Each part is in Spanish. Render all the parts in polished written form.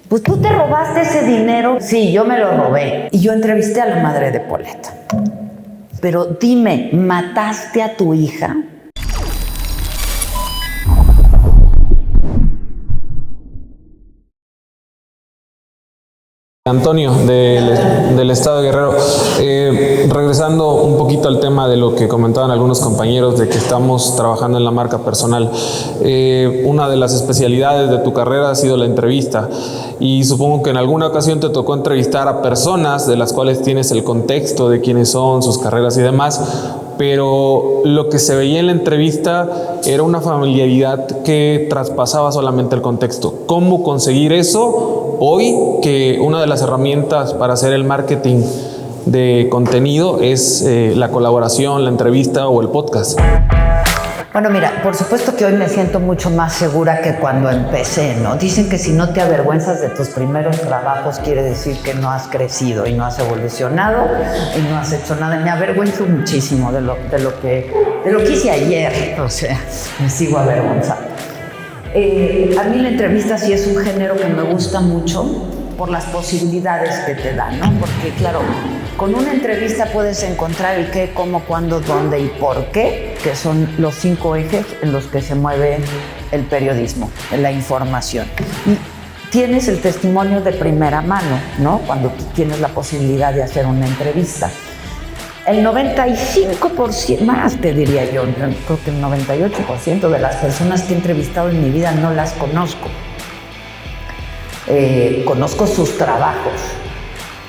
Pues tú te robaste ese dinero. Sí, yo me lo robé. Y yo entrevisté a la madre de Paulette. Pero dime, ¿mataste a tu hija? Antonio, del estado de Guerrero. Regresando un poquito al tema de lo que comentaban algunos compañeros de que estamos trabajando en la marca personal. Una de las especialidades de tu carrera ha sido la entrevista y supongo que en alguna ocasión te tocó entrevistar a personas de las cuales tienes el contexto de quiénes son, sus carreras y demás, pero lo que se veía en la entrevista era una familiaridad que traspasaba solamente el contexto. ¿Cómo conseguir eso hoy que una de las herramientas para hacer el marketing de contenido es la colaboración, la entrevista o el podcast? Bueno, mira, por supuesto que hoy me siento mucho más segura que cuando empecé, ¿no? Dicen que si no te avergüenzas de tus primeros trabajos quiere decir que no has crecido y no has evolucionado y no has hecho nada. Me avergüenzo muchísimo de lo que hice ayer, o sea, me sigo avergonzando. A mí la entrevista sí es un género que me gusta mucho por las posibilidades que te da, ¿no? Porque, claro, con una entrevista puedes encontrar el qué, cómo, cuándo, dónde y por qué, que son los 5 ejes en los que se mueve el periodismo, la información. Y tienes el testimonio de primera mano, ¿no? Cuando tienes la posibilidad de hacer una entrevista. El 95%, más te diría yo creo que el 98% de las personas que he entrevistado en mi vida no las conozco. Conozco sus trabajos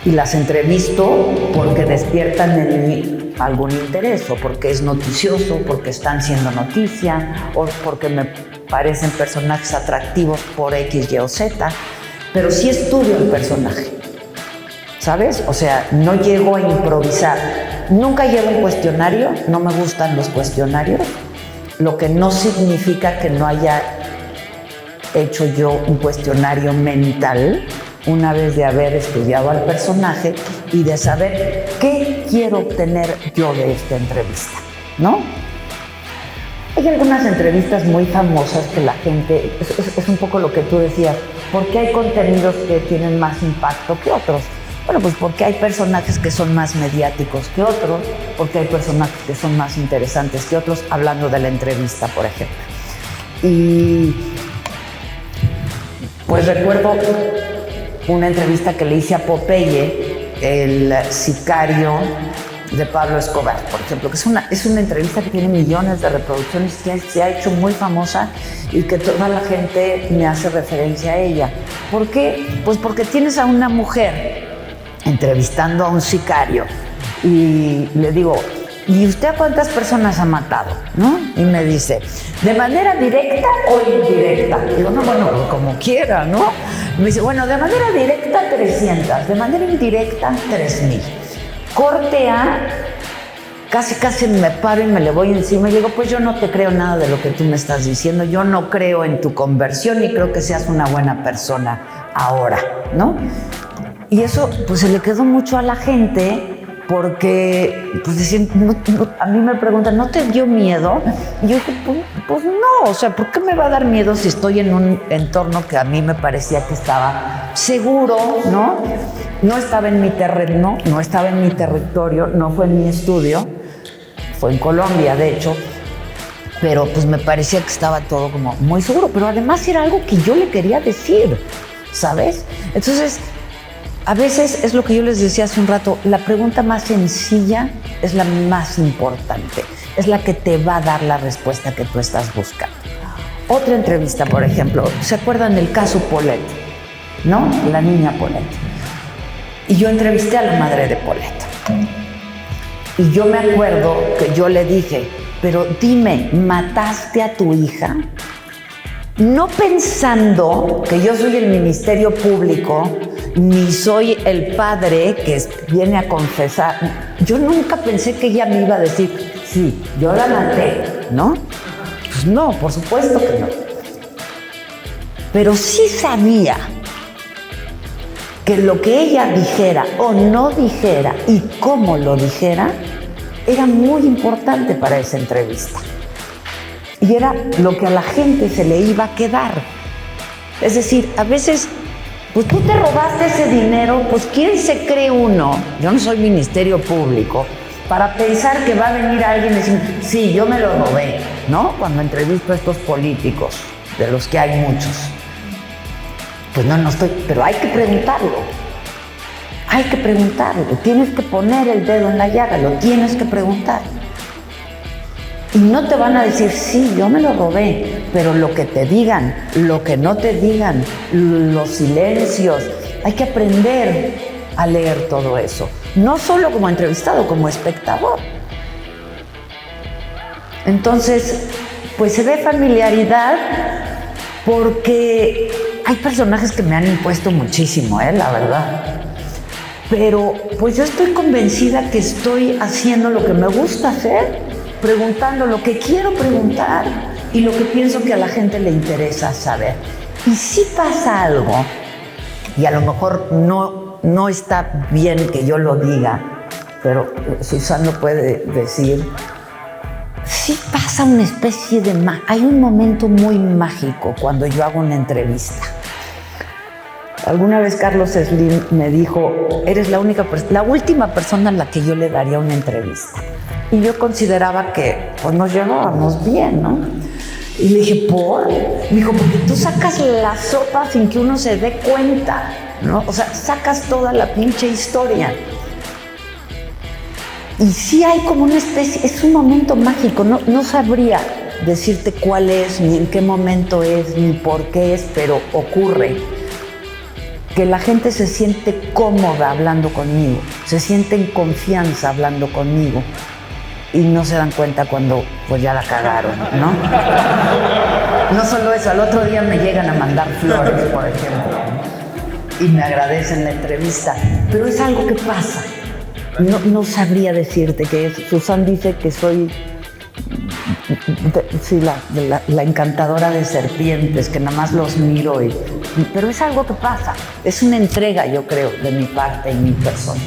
y las entrevisto porque despiertan en mí algún interés, o porque es noticioso, porque están siendo noticia, o porque me parecen personajes atractivos por X, Y o Z, pero sí estudio el personaje, ¿sabes? O sea, no llego a improvisar. Nunca llevo un cuestionario, no me gustan los cuestionarios, lo que no significa que no haya hecho yo un cuestionario mental una vez de haber estudiado al personaje y de saber qué quiero obtener yo de esta entrevista, ¿no? Hay algunas entrevistas muy famosas que la gente, es un poco lo que tú decías, ¿por qué hay contenidos que tienen más impacto que otros? Bueno, pues porque hay personajes que son más mediáticos que otros, porque hay personajes que son más interesantes que otros, hablando de la entrevista, por ejemplo. Y pues recuerdo una entrevista que le hice a Popeye, el sicario de Pablo Escobar, por ejemplo, que es una entrevista que tiene millones de reproducciones, que se ha hecho muy famosa y que toda la gente me hace referencia a ella. ¿Por qué? Pues porque tienes a una mujer entrevistando a un sicario y le digo, ¿y usted a cuántas personas ha matado? ¿No? Y me dice, ¿de manera directa o indirecta? Digo, no, bueno, como quiera, ¿no? Me dice, bueno, de manera directa 300, de manera indirecta 3000. Corte A, casi me paro y me le voy encima y le digo, pues yo no te creo nada de lo que tú me estás diciendo, yo no creo en tu conversión y creo que seas una buena persona ahora, ¿no? Y eso pues se le quedó mucho a la gente porque pues decían, a mí me preguntan, ¿no te dio miedo? Y yo dije, pues no, o sea, ¿por qué me va a dar miedo si estoy en un entorno que a mí me parecía que estaba seguro, ¿no? No estaba en mi terreno, no estaba en mi territorio, no fue en mi estudio, fue en Colombia, de hecho, pero pues me parecía que estaba todo como muy seguro, pero además era algo que yo le quería decir, ¿sabes? Entonces, a veces es lo que yo les decía hace un rato, la pregunta más sencilla es la más importante, es la que te va a dar la respuesta que tú estás buscando. Otra entrevista, por ejemplo, ¿se acuerdan del caso Paulette? ¿No? La niña Paulette. Y yo entrevisté a la madre de Paulette. Y yo me acuerdo que yo le dije, pero dime, ¿mataste a tu hija? No pensando que yo soy el Ministerio Público, ni soy el padre que viene a confesar. Yo nunca pensé que ella me iba a decir, sí, yo la maté, ¿no? Pues no, por supuesto que no. Pero sí sabía que lo que ella dijera o no dijera y cómo lo dijera era muy importante para esa entrevista. Y era lo que a la gente se le iba a quedar. Es decir, a veces Pues tú te robaste ese dinero, pues ¿quién se cree uno? Yo no soy Ministerio Público, para pensar que va a venir alguien y decir, sí, yo me lo robé, ¿no? Cuando entrevisto a estos políticos, de los que hay muchos. Pues no estoy, pero hay que preguntarlo. Hay que preguntarlo, tienes que poner el dedo en la llaga, lo tienes que preguntar. Y no te van a decir, sí, yo me lo robé, pero lo que te digan, lo que no te digan, los silencios, hay que aprender a leer todo eso. No solo como entrevistado, como espectador. Entonces, pues se ve familiaridad porque hay personajes que me han impuesto muchísimo, la verdad. Pero pues yo estoy convencida que estoy haciendo lo que me gusta hacer, preguntando lo que quiero preguntar y lo que pienso que a la gente le interesa saber. Y si pasa algo, y a lo mejor no está bien que yo lo diga, pero Susana puede decir, sí pasa una especie de... Hay un momento muy mágico cuando yo hago una entrevista. Alguna vez Carlos Slim me dijo, eres la última persona a la que yo le daría una entrevista. Y yo consideraba que pues, nos llevábamos bien, ¿no? Y le dije, ¿por? Me dijo, porque tú sacas la sopa sin que uno se dé cuenta, ¿no? O sea, sacas toda la pinche historia. Y sí hay como una especie, es un momento mágico, no sabría decirte cuál es, ni en qué momento es, ni por qué es, pero ocurre. Que la gente se siente cómoda hablando conmigo, se siente en confianza hablando conmigo y no se dan cuenta cuando pues ya la cagaron, ¿no? No solo eso, al otro día me llegan a mandar flores, por ejemplo, y me agradecen la entrevista, pero es algo que pasa. No sabría decirte qué es. Susan dice que soy la encantadora de serpientes, que nada más los miro, pero es algo que pasa. Es una entrega, yo creo, de mi parte y mi persona.